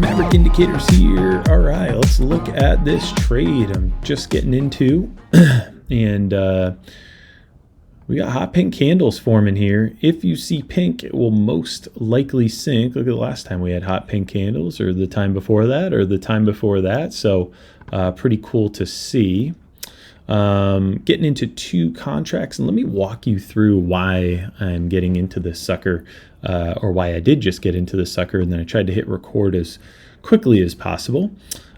Maverick Indicators here. All right, let's look at this trade I'm just getting into. And we got hot pink candles forming here. If you see pink, it will most likely sink. Look at the last time we had hot pink candles, or the time before that, or the time before that. So pretty cool to see. Getting into two contracts, and let me walk you through why I'm getting into this sucker, or why I did just get into this sucker, and then I tried to hit record as quickly as possible.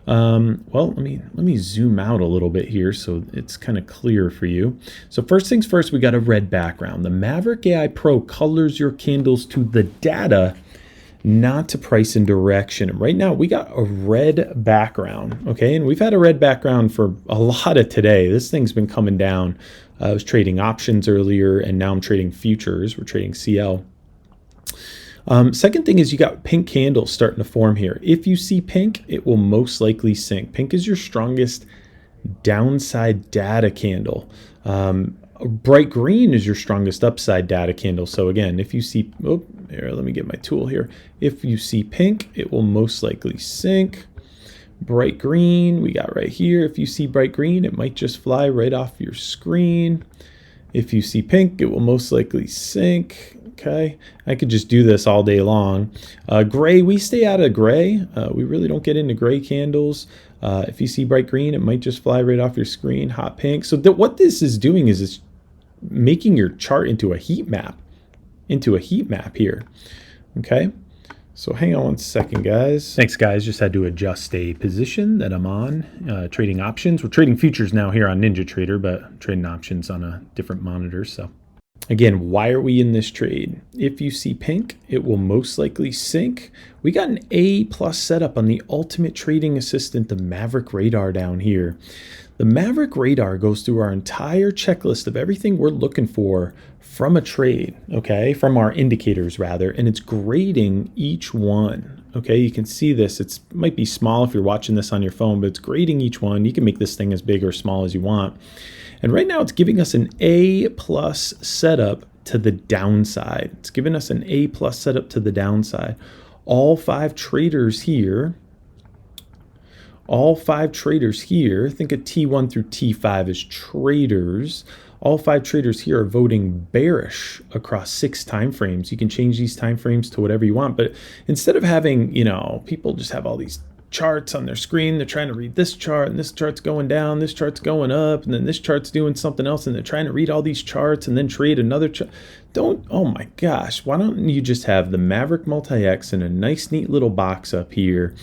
Well, let me zoom out a little bit here so it's kind of clear for you. So first things first, we got a red background. The Maverick AI Pro colors your candles to the data, not to price and direction. Right now we got a red background, okay? And we've had a red background for a lot of today. This thing's been coming down. I was trading options earlier, and now I'm trading futures. We're trading CL. Second thing is you got pink candles starting to form here. If you see pink, it will most likely sink. Pink is your strongest downside data candle. Bright green is your strongest upside data candle. So again, if you see, here, let me get my tool here. If you see pink, it will most likely sink. Bright green, we got right here. If you see bright green, it might just fly right off your screen. If you see pink, it will most likely sink. Okay, I could just do this all day long. Gray, we stay out of gray. We really don't get into gray candles. If you see bright green, it might just fly right off your screen. Hot pink. So what this is doing is it's making your chart into a heat map, here. Okay, so hang on one second, guys. Thanks, guys. Just had to adjust a position that I'm on. Trading options. We're trading futures now here on NinjaTrader, but trading options on a different monitor. So again, why are we in this trade? If you see pink, it will most likely sink. We got an A+ setup on the ultimate trading assistant, the Maverick Radar down here. The Maverick Radar goes through our entire checklist of everything we're looking for from a trade, okay? From our indicators, rather, and it's grading each one, okay? You can see this. It might be small if you're watching this on your phone, but it's grading each one. You can make this thing as big or small as you want. And right now it's giving us an A+ setup to the downside. It's giving us an A+ setup to the downside. All five traders here, think of T1 through T5 as traders. All five traders here are voting bearish across 6 time frames. You can change these time frames to whatever you want, but instead of having, people just have all these charts on their screen, they're trying to read this chart, and this chart's going down, this chart's going up, and then this chart's doing something else, and they're trying to read all these charts and then trade another chart. Oh my gosh, why don't you just have the Maverick Multi-X in a nice neat little box up here,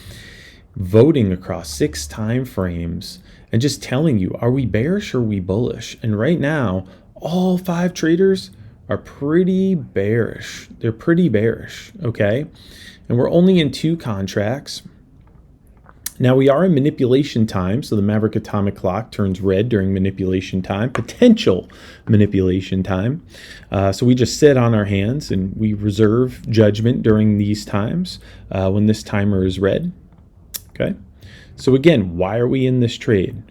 voting across 6 time frames and just telling you, are we bearish or are we bullish? And right now, all 5 traders are pretty bearish. They're pretty bearish, okay? And we're only in 2 contracts. Now we are in manipulation time, so the Maverick atomic clock turns red during manipulation time, potential manipulation time. So we just sit on our hands and we reserve judgment during these times when this timer is red. Okay, so again, why are we in this trade?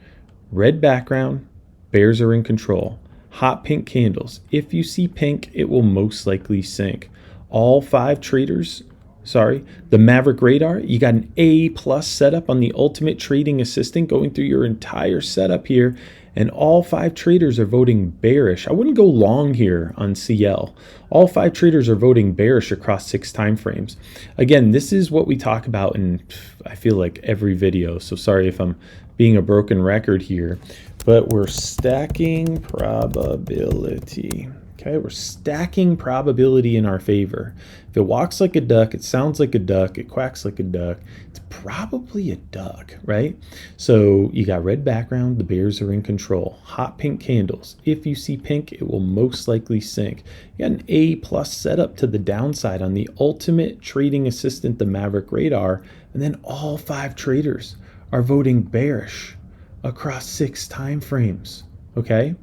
Red background, bears are in control. Hot pink candles. If you see pink, it will most likely sink. All 5 traders, the Maverick Radar, you got an A+ setup on the ultimate trading assistant going through your entire setup here, and all 5 traders are voting bearish. I wouldn't go long here on CL. All 5 traders are voting bearish across 6 time frames. Again, this is what we talk about in, I feel like, every video, so sorry if I'm being a broken record here, but we're stacking probability. Okay, we're stacking probability in our favor. If it walks like a duck, it sounds like a duck, it quacks like a duck, it's probably a duck, right? So you got red background, the bears are in control. Hot pink candles. If you see pink, it will most likely sink. You got an A+ setup to the downside on the ultimate trading assistant, the Maverick Radar, and then all 5 traders are voting bearish across 6 time frames, okay?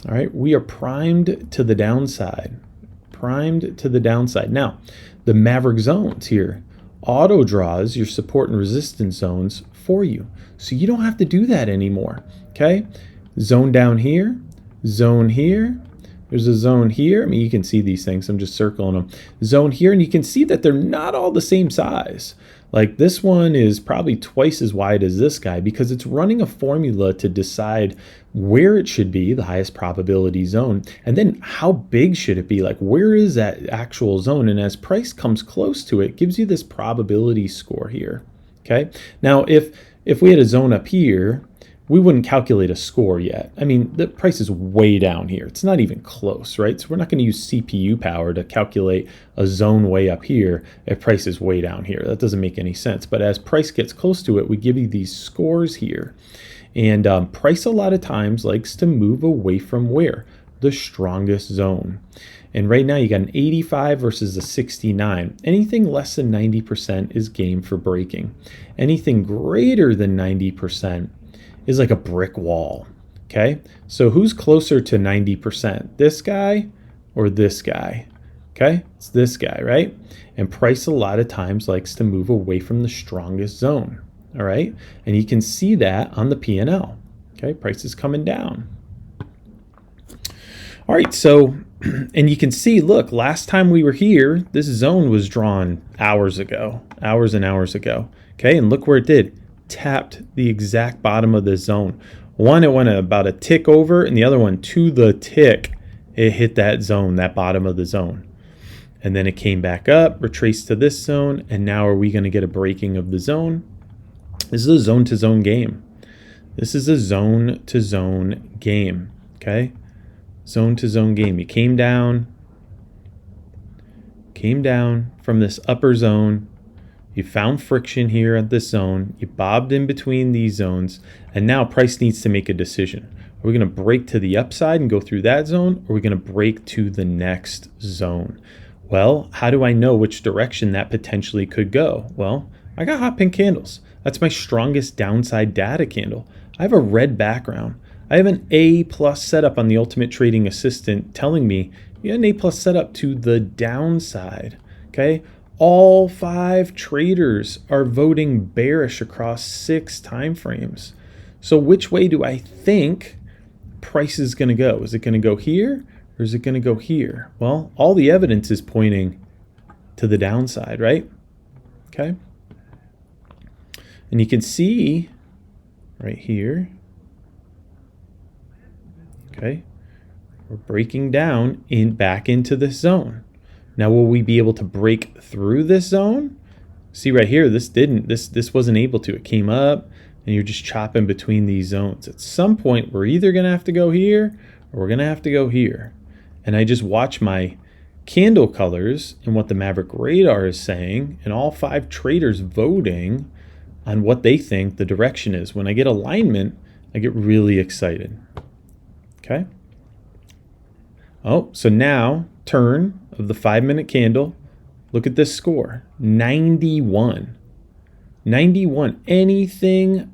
All right, we are primed to the downside. Now, the Maverick zones here auto draws your support and resistance zones for you. So you don't have to do that anymore, okay? Zone down here, zone here, there's a zone here. I mean, you can see these things. I'm just circling them. Zone here, and you can see that they're not all the same size. Like this one is probably twice as wide as this guy because it's running a formula to decide where it should be, the highest probability zone, and then how big should it be? Like where is that actual zone? And as price comes close to it, it gives you this probability score here. Okay. Now, if we had a zone up here, we wouldn't calculate a score yet. I mean, the price is way down here. It's not even close, right? So we're not going to use CPU power to calculate a zone way up here if price is way down here. That doesn't make any sense. But as price gets close to it, we give you these scores here. And price a lot of times likes to move away from where? The strongest zone. And right now you got an 85 versus a 69. Anything less than 90% is game for breaking. Anything greater than 90% is like a brick wall. Okay, so who's closer to 90%? This guy or this guy? Okay, it's this guy, right? And price a lot of times likes to move away from the strongest zone. All right, and you can see that on the P&L. Okay, price is coming down. All right, so, and you can see, look, last time we were here, this zone was drawn hours ago, hours and hours ago. Okay, and look where it did. Tapped the exact bottom of the zone. One, it went about a tick over, and the other one, to the tick, it hit that zone, that bottom of the zone. And then it came back up, retraced to this zone, and now are we going to get a breaking of the zone? This is a zone-to-zone game. This is a zone-to-zone game, okay? Zone-to-zone game. You came down from this upper zone. You found friction here at this zone. You bobbed in between these zones. And now price needs to make a decision. Are we going to break to the upside and go through that zone? Or are we going to break to the next zone? Well, how do I know which direction that potentially could go? Well, I got hot pink candles. That's my strongest downside data candle. I have a red background. I have an A+ setup on the Ultimate Trading Assistant telling me you got an A+ setup to the downside. Okay. All 5 traders are voting bearish across 6 time frames. So which way do I think price is going to go? Is it going to go here or is it going to go here? Well, all the evidence is pointing to the downside, right? Okay. And you can see right here, okay, we're breaking down back into this zone. Now, will we be able to break through this zone? See right here, this wasn't able to. It came up and you're just chopping between these zones. At some point, we're either going to have to go here or we're going to have to go here. And I just watch my candle colors and what the Maverick radar is saying and all 5 traders voting on what they think the direction is. When I get alignment, I get really excited. Okay. Oh, so now turn of the 5-minute candle. Look at this score, 91. 91. Anything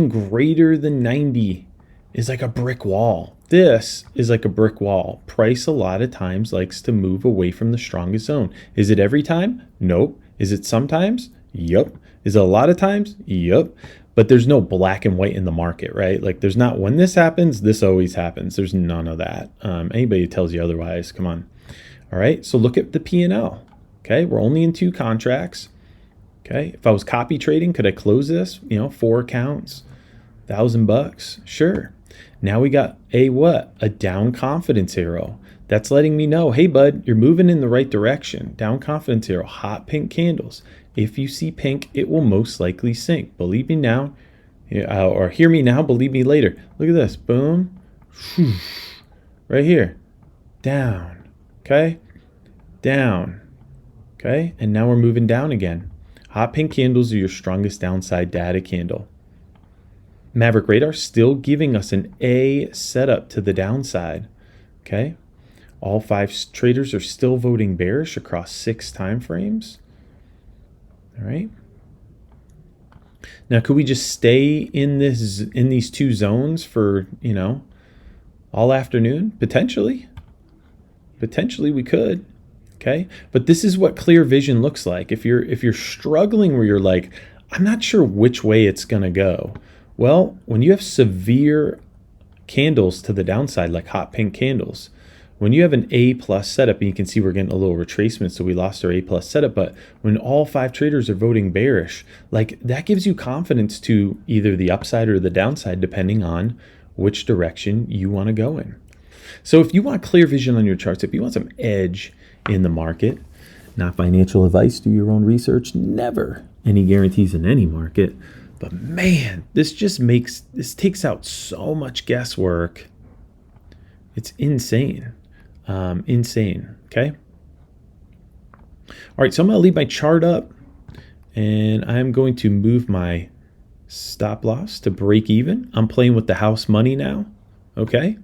greater than 90 is like a brick wall. This is like a brick wall. Price a lot of times likes to move away from the strongest zone. Is it every time? Nope. Is it sometimes? Yup. Is it a lot of times? Yup. But there's no black and white in the market, right? Like there's not when this happens, this always happens. There's none of that. Anybody who tells you otherwise, come on. All right, so look at the P&L. Okay, we're only in 2 contracts. Okay, if I was copy trading, could I close this? 4 accounts, $1,000. Sure. Now we got a what? A down confidence arrow. That's letting me know, hey bud, you're moving in the right direction. Down confidence arrow, hot pink candles. If you see pink, it will most likely sink. Believe me now, or hear me now, believe me later. Look at this, boom, right here, down, okay, down, okay, and now we're moving down again. Hot pink candles are your strongest downside data candle. Maverick radar still giving us an A setup to the downside, okay. All 5 traders are still voting bearish across 6 time frames. All right. Now, could we just stay in these 2 zones for, all afternoon? Potentially. Potentially we could. Okay. But this is what clear vision looks like. If you're struggling where you're like, I'm not sure which way it's going to go. Well, when you have severe candles to the downside, like hot pink candles, when you have an A plus setup, and you can see we're getting a little retracement, so we lost our A plus setup, but when all 5 traders are voting bearish, like that gives you confidence to either the upside or the downside, depending on which direction you want to go in. So if you want clear vision on your charts, if you want some edge in the market, not financial advice, do your own research, never any guarantees in any market, but man, this takes out so much guesswork. It's insane. Insane, okay? All right, so I'm gonna leave my chart up and I'm going to move my stop loss to break even. I'm playing with the house money now, okay?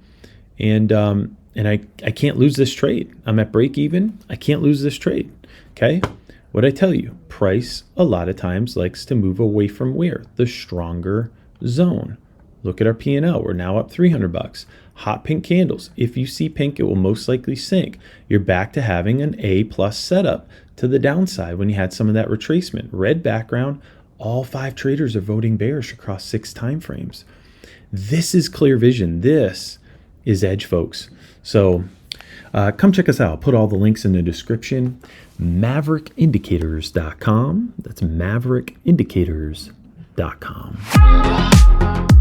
And I can't lose this trade. I'm at break even. I can't lose this trade, okay? What I tell you, price a lot of times likes to move away from where? The stronger zone. Look at our P&L. We're now up 300 bucks. Hot pink candles. If you see pink, it will most likely sink. You're back to having an A plus setup to the downside when you had some of that retracement. Red background. All 5 traders are voting bearish across 6 time frames. This is clear vision. This is edge, folks. So come check us out. I'll put all the links in the description. MaverickIndicators.com. That's MaverickIndicators.com.